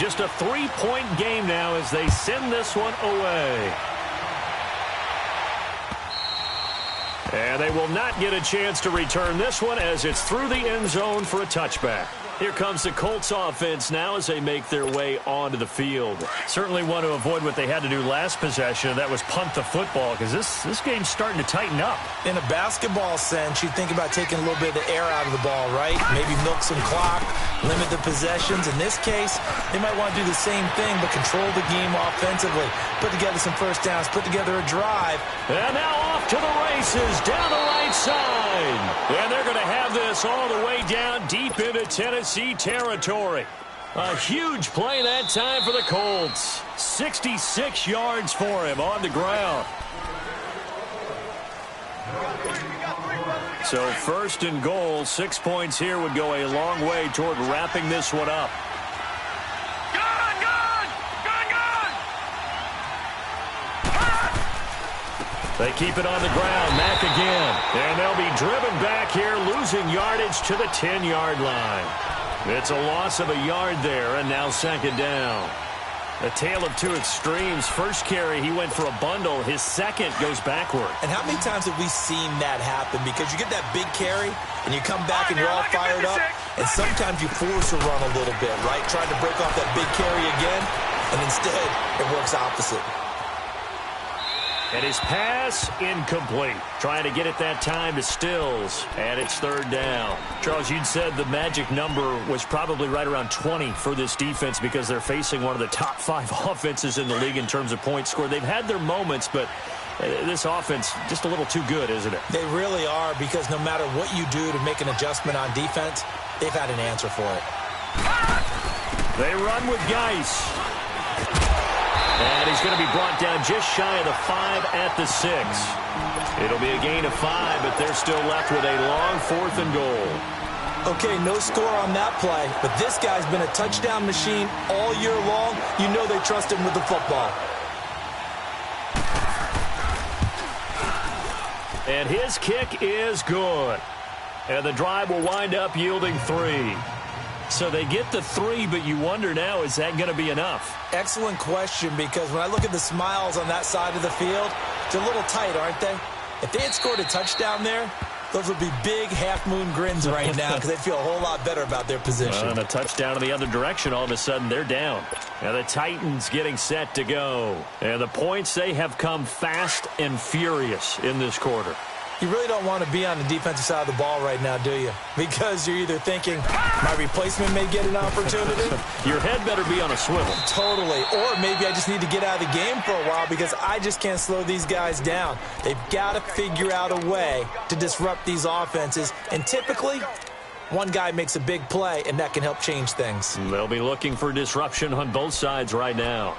Just a 3-point game now as they send this one away. And they will not get a chance to return this one as it's through the end zone for a touchback. Here comes the Colts offense now as they make their way onto the field. Certainly want to avoid what they had to do last possession. That was punt the football because this game's starting to tighten up. In a basketball sense, you think about taking a little bit of the air out of the ball, right? Maybe milk some clock, limit the possessions. In this case, they might want to do the same thing but control the game offensively. Put together some first downs, put together a drive. And now off to the races down the right side. And they're going to have this all the way down deep into Tennessee territory. A huge play that time for the Colts. 66 yards for him on the ground. So first and goal, 6 points here would go a long way toward wrapping this one up. They keep it on the ground. Mack again. And they'll be driven back here, losing yardage to the 10-yard line. It's a loss of a yard there, and now second down. A tale of two extremes. First carry, he went for a bundle. His second goes backward. And how many times have we seen that happen? Because you get that big carry, and you come back and you're all fired up, and sometimes you force a run a little bit, right? Trying to break off that big carry again, and instead it works opposite. And his pass incomplete. Trying to get it that time to Stills. And it's third down. Charles, you'd said the magic number was probably right around 20 for this defense because they're facing one of the top 5 offenses in the league in terms of points scored. They've had their moments, but this offense just a little too good, isn't it? They really are, because no matter what you do to make an adjustment on defense, they've had an answer for it. They run with Geis. And he's going to be brought down just shy of the 5 at the 6. It'll be a gain of 5, but they're still left with a long 4th and goal. Okay, no score on that play, but this guy's been a touchdown machine all year long. You know they trust him with the football. And his kick is good. And the drive will wind up yielding 3. So they get the 3, but you wonder now, is that going to be enough? Excellent question, because when I look at the smiles on that side of the field, they're a little tight, aren't they? If they had scored a touchdown there, those would be big half-moon grins right now because they'd feel a whole lot better about their position. And a touchdown in the other direction, all of a sudden they're down. Now the Titans getting set to go. And the points, they have come fast and furious in this quarter. You really don't want to be on the defensive side of the ball right now, do you? Because you're either thinking, my replacement may get an opportunity. Your head better be on a swivel. Totally. Or maybe I just need to get out of the game for a while because I just can't slow these guys down. They've got to figure out a way to disrupt these offenses. And typically, one guy makes a big play, and that can help change things. They'll be looking for disruption on both sides right now.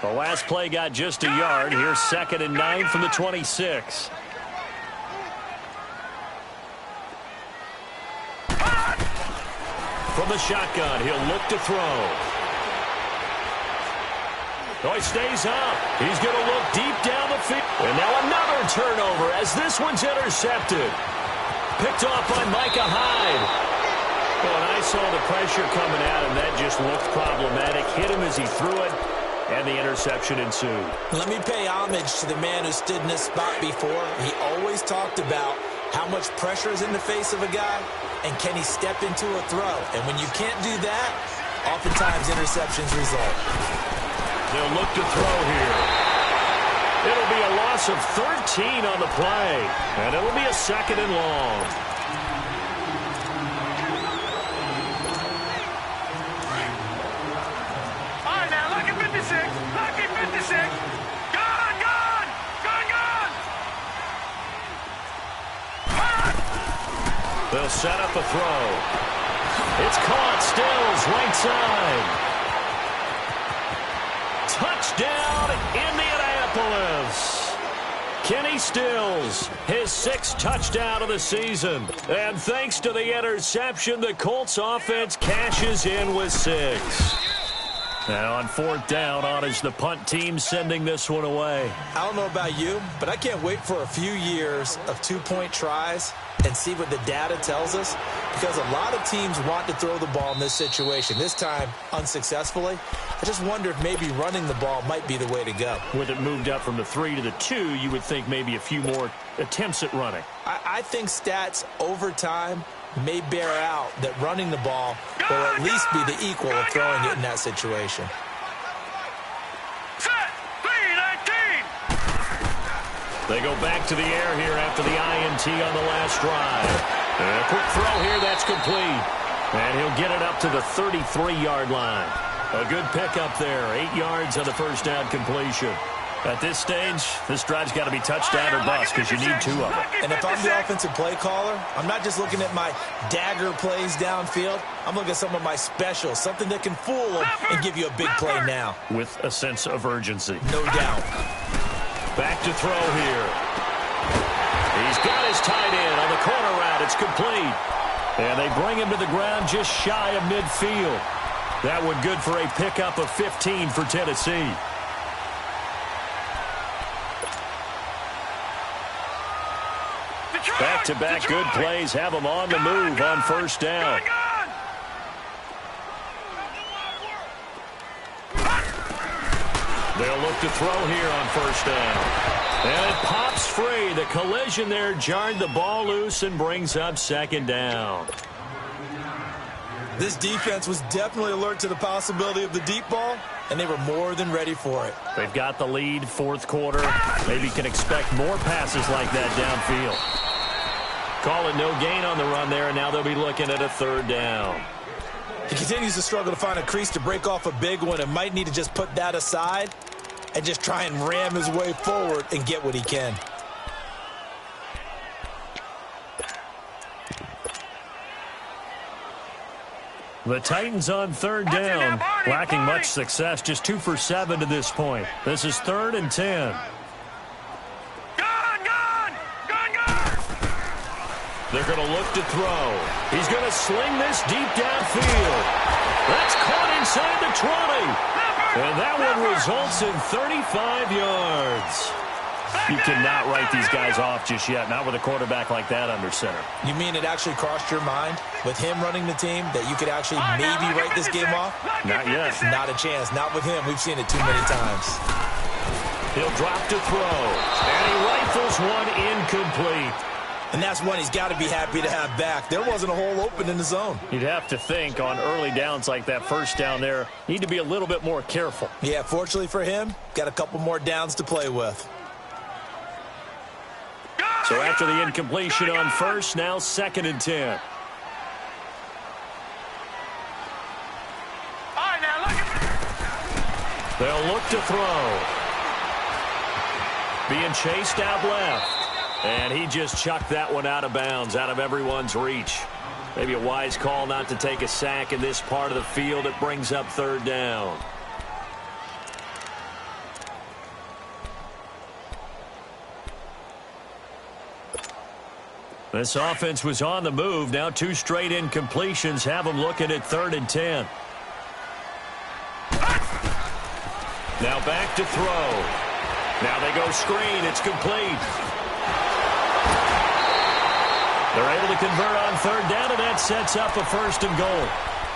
The last play got just a yard. Here's 2nd and 9 from the 26. From the shotgun, he'll look to throw. Oh, he stays up. He's going to look deep down the field. And now another turnover as this one's intercepted. Picked off by Micah Hyde. Well, and I saw the pressure coming at him. That just looked problematic. Hit him as he threw it. And the interception ensued. Let me pay homage to the man who stood in this spot before. He always talked about how much pressure is in the face of a guy, and can he step into a throw. And when you can't do that, oftentimes interceptions result. They'll look to throw here. It'll be a loss of 13 on the play, and it'll be a 2nd and long. They'll set up a throw. It's caught. Stills, right side. Touchdown, Indianapolis. Kenny Stills, his 6th touchdown of the season. And thanks to the interception, the Colts offense cashes in with 6. Now on 4th down, on is the punt team sending this one away. I don't know about you, but I can't wait for a few years of 2-point tries and see what the data tells us. because a lot of teams want to throw the ball in this situation. This time, unsuccessfully. I just wonder if maybe running the ball might be the way to go. With it moved up from the 3 to the 2, you would think maybe a few more attempts at running. I think stats over time may bear out that running the ball will at least be the equal of throwing it in that situation. They go back to the air here after the INT on the last drive. And a quick throw here, that's complete. And he'll get it up to the 33-yard line. A good pickup there, 8 yards on the first down completion. At this stage, this drive's got to be touchdown or bust because you need 2 of them. And if I'm the offensive play caller, I'm not just looking at my dagger plays downfield. I'm looking at some of my specials, something that can fool them and give you a big play now. With a sense of urgency. No doubt. Back to throw here. He's got his tight end on the corner route. It's complete. And they bring him to the ground just shy of midfield. That one good for a pickup of 15 for Tennessee. Back-to-back good plays have them on the move on first down. They'll look to throw here on first down. And it pops free. The collision there jarred the ball loose and brings up second down. This defense was definitely alert to the possibility of the deep ball, and they were more than ready for it. They've got the lead, fourth quarter. Maybe can expect more passes like that downfield. Call it no gain on the run there, and now they'll be looking at a third down. He continues to struggle to find a crease to break off a big one and might need to just put that aside and just try and ram his way forward and get what he can. The Titans on third down, lacking much success, just 2 for 7 to this point. This is 3rd and 10. They're going to look to throw. He's going to sling this deep downfield. That's caught inside the 20. And that one results in 35 yards. You cannot write these guys off just yet, not with a quarterback like that under center. You mean it actually crossed your mind with him running the team that you could actually maybe write this game off? Not yet. Not a chance. Not with him. We've seen it too many times. He'll drop to throw. And he rifles one incomplete. And that's one he's got to be happy to have back. There wasn't a hole open in the zone. You'd have to think on early downs like that first down there, need to be a little bit more careful. Yeah, fortunately for him, got a couple more downs to play with. So after the incompletion on first, now 2nd and 10. They'll look to throw. Being chased out left. And he just chucked that one out of bounds, out of everyone's reach. Maybe a wise call not to take a sack in this part of the field. It brings up 3rd down. This offense was on the move. Now 2 straight incompletions have them looking at 3rd and 10. Now back to throw. Now they go screen. It's complete. They're able to convert on 3rd down, and that sets up a 1st and goal.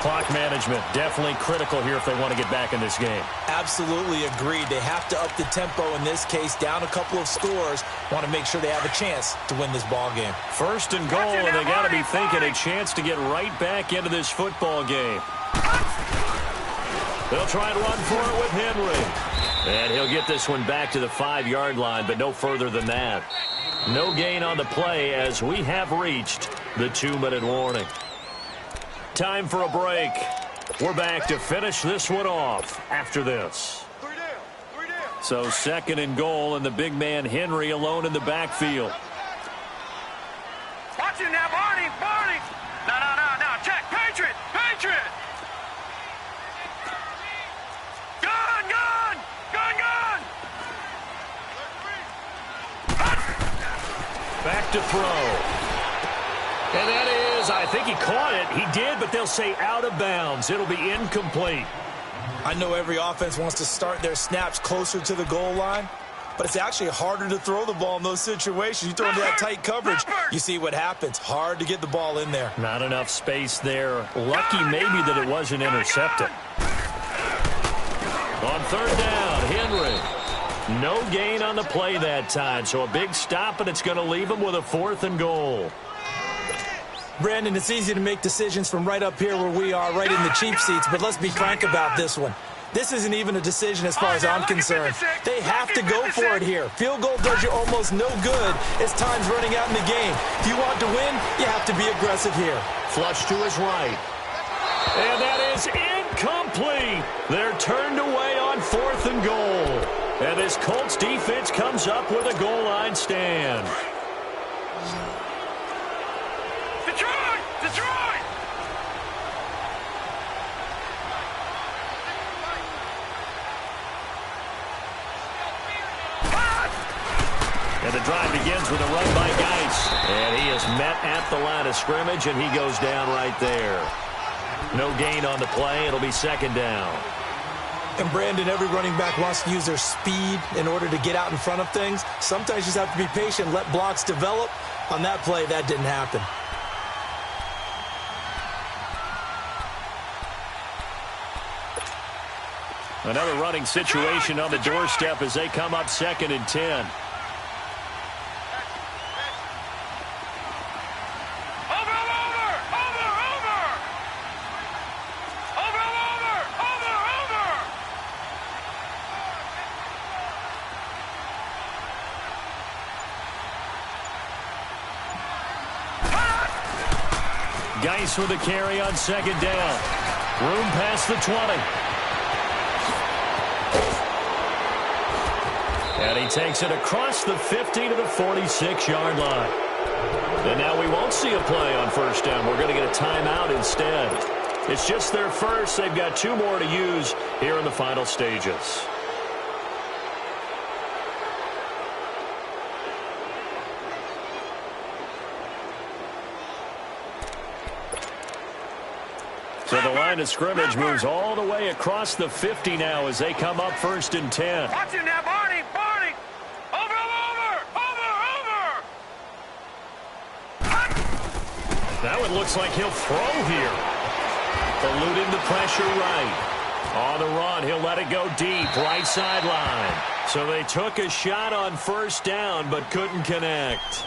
Clock management, definitely critical here if they want to get back in this game. Absolutely agreed. They have to up the tempo in this case, down a couple of scores. Want to make sure they have a chance to win this ball game. 1st and goal, and they got to be thinking a chance to get right back into this football game. They'll try and run for it with Henry. And he'll get this one back to the 5-yard line, but no further than that. No gain on the play as we have reached the 2-minute warning. Time for a break. We're back to finish this one off after this. So 2nd and goal, and the big man Henry alone in the backfield. Watch him now, Barney. No, check. Patriot. Gun. Back to throw. And that is, I think he caught it. He did, but they'll say out of bounds. It'll be incomplete. I know every offense wants to start their snaps closer to the goal line, but it's actually harder to throw the ball in those situations. You throw into that tight coverage, you see what happens. Hard to get the ball in there. Not enough space there. Lucky maybe that it wasn't intercepted. On third down, Henry. No gain on the play that time, so a big stop, and it's going to leave him with a 4th and goal. Brandon, it's easy to make decisions from right up here where we are, right in the cheap seats, but let's be frank about this one. This isn't even a decision as far as I'm concerned. They have to go for it here. Field goal does you almost no good as time's running out in the game. If you want to win, you have to be aggressive here. Flush to his right. And that is incomplete. They're turned away on 4th and goal. And this Colts defense comes up with a goal line stand. Detroit! Detroit! And the drive begins with a run by Geis. And he is met at the line of scrimmage, and he goes down right there. No gain on the play. It'll be 2nd down. And Brandon, every running back wants to use their speed in order to get out in front of things. Sometimes you just have to be patient, let blocks develop. On that play, that didn't happen. Another running situation on the doorstep as they come up 2nd and 10. Geis with a carry on 2nd down. Room past the 20. And he takes it across the 50 to the 46-yard line. And now we won't see a play on 1st down. We're going to get a timeout instead. It's just their first. They've got 2 more to use here in the final stages. So the line of scrimmage moves all the way across the 50 now as they come up 1st and 10. Watch him now, Barney! Barney! Over! Now it looks like he'll throw here. Eluding the pressure right. On the run, he'll let it go deep, right sideline. So they took a shot on 1st down but couldn't connect.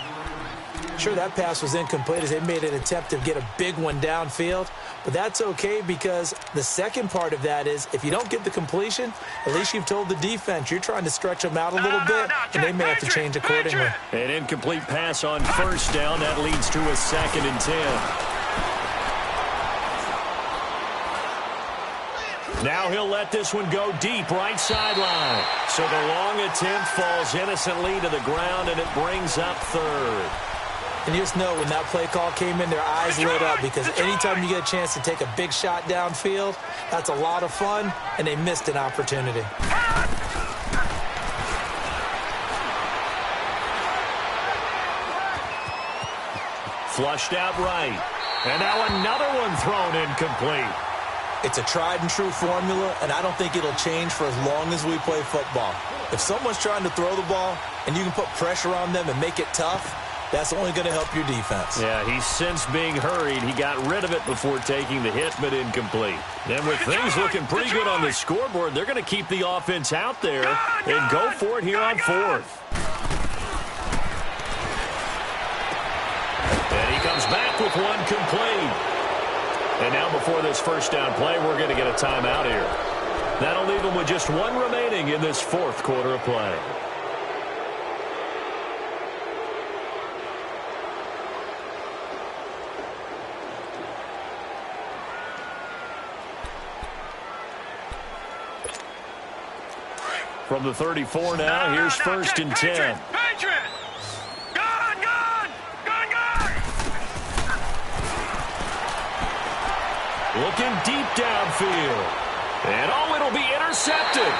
Sure, that pass was incomplete as they made an attempt to get a big one downfield. But that's okay because the second part of that is if you don't get the completion, at least you've told the defense you're trying to stretch them out a little bit, and they may have to change accordingly. An incomplete pass on 1st down. That leads to a 2nd and 10. Now he'll let this one go deep, right sideline. So the long attempt falls innocently to the ground, and it brings up 3rd. And you just know when that play call came in, their eyes lit up because anytime you get a chance to take a big shot downfield, that's a lot of fun, and they missed an opportunity. Flushed out right. And now another one thrown incomplete. It's a tried-and-true formula, and I don't think it'll change for as long as we play football. If someone's trying to throw the ball and you can put pressure on them and make it tough, that's only going to help your defense. Yeah, he's since being hurried. He got rid of it before taking the hit, but incomplete. And with things looking pretty good on the scoreboard, they're going to keep the offense out there and go for it here on 4th. And he comes back with one complete. And now before this 1st down play, we're going to get a timeout here. That'll leave them with just 1 remaining in this 4th quarter of play. From the 34 now, here's 1st and 10. Looking deep downfield. And oh, it'll be intercepted.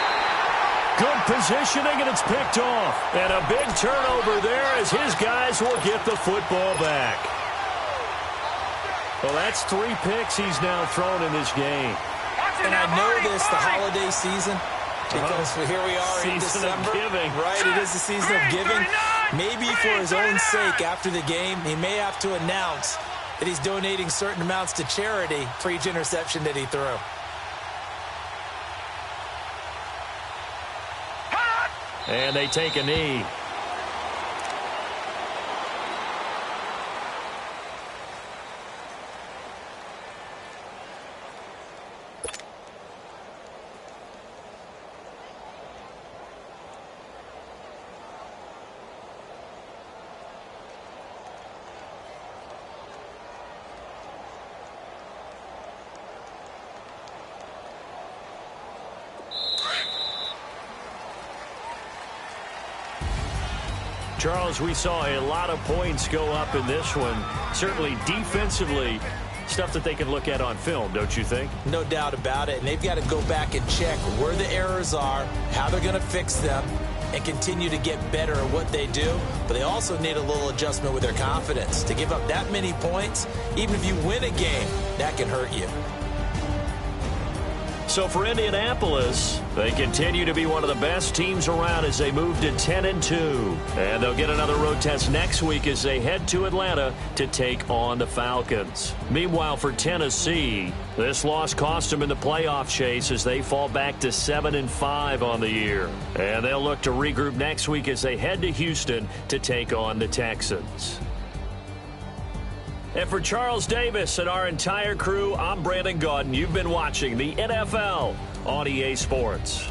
Good positioning, and it's picked off. And a big turnover there as his guys will get the football back. Well, that's 3 picks he's now thrown in this game. And I know this, the holiday season, Because here we are in December. Season of giving. Right, it is the season of giving. Maybe for his own sake after the game, he may have to announce that he's donating certain amounts to charity for each interception that he threw. And they take a knee. Charles, we saw a lot of points go up in this one. Certainly defensively, stuff that they can look at on film, don't you think? No doubt about it. And they've got to go back and check where the errors are, how they're going to fix them, and continue to get better at what they do. But they also need a little adjustment with their confidence. To give up that many points, even if you win a game, that can hurt you. So for Indianapolis, they continue to be one of the best teams around as they move to 10-2. And they'll get another road test next week as they head to Atlanta to take on the Falcons. Meanwhile, for Tennessee, this loss cost them in the playoff chase as they fall back to 7-5 on the year. And they'll look to regroup next week as they head to Houston to take on the Texans. And for Charles Davis and our entire crew, I'm Brandon Gaudin. You've been watching the NFL on EA Sports.